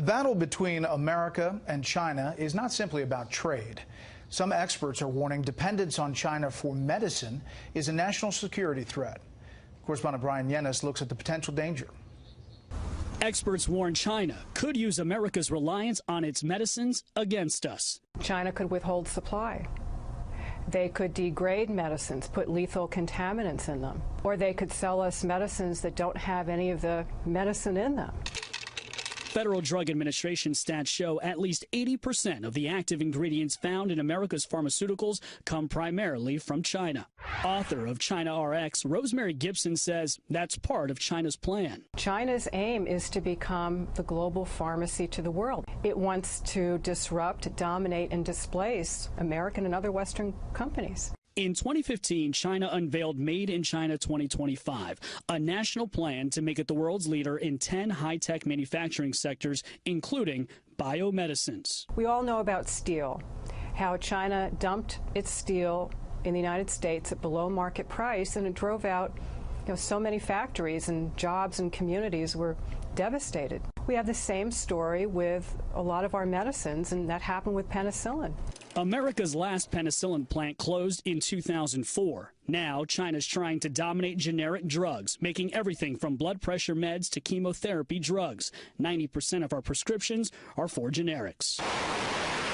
battle between America and China is not simply about trade. Some experts are warning dependence on China for medicine is a national security threat. Correspondent Bryan Llenas looks at the potential danger. Experts warn China could use America's reliance on its medicines against us. China could withhold supply. They could degrade medicines, put lethal contaminants in them, or they could sell us medicines that don't have any of the medicine in them. Federal Drug Administration stats show at least 80% of the active ingredients found in America's pharmaceuticals come primarily from China. Author of China RX, Rosemary Gibson says that's part of China's plan. China's aim is to become the global pharmacy to the world. It wants to disrupt, dominate, and displace American and other Western companies. In 2015, China unveiled Made in China 2025, a national plan to make it the world's leader in 10 high-tech manufacturing sectors, including biomedicines. We all know about steel, how China dumped its steel in the United States at below market price, and it drove out so many factories, and jobs and communities were devastated. We have the same story with a lot of our medicines, and that happened with penicillin. America's last penicillin plant closed in 2004. Now, China's trying to dominate generic drugs, making everything from blood pressure meds to chemotherapy drugs. 90% of our prescriptions are for generics.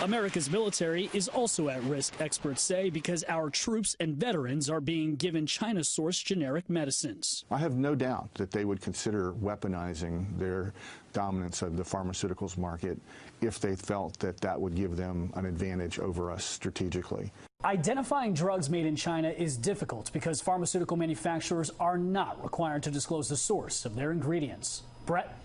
America's military is also at risk, experts say, because our troops and veterans are being given China-sourced generic medicines. I have no doubt that they would consider weaponizing their dominance of the pharmaceuticals market if they felt that that would give them an advantage over us strategically. Identifying drugs made in China is difficult because pharmaceutical manufacturers are not required to disclose the source of their ingredients. Bret.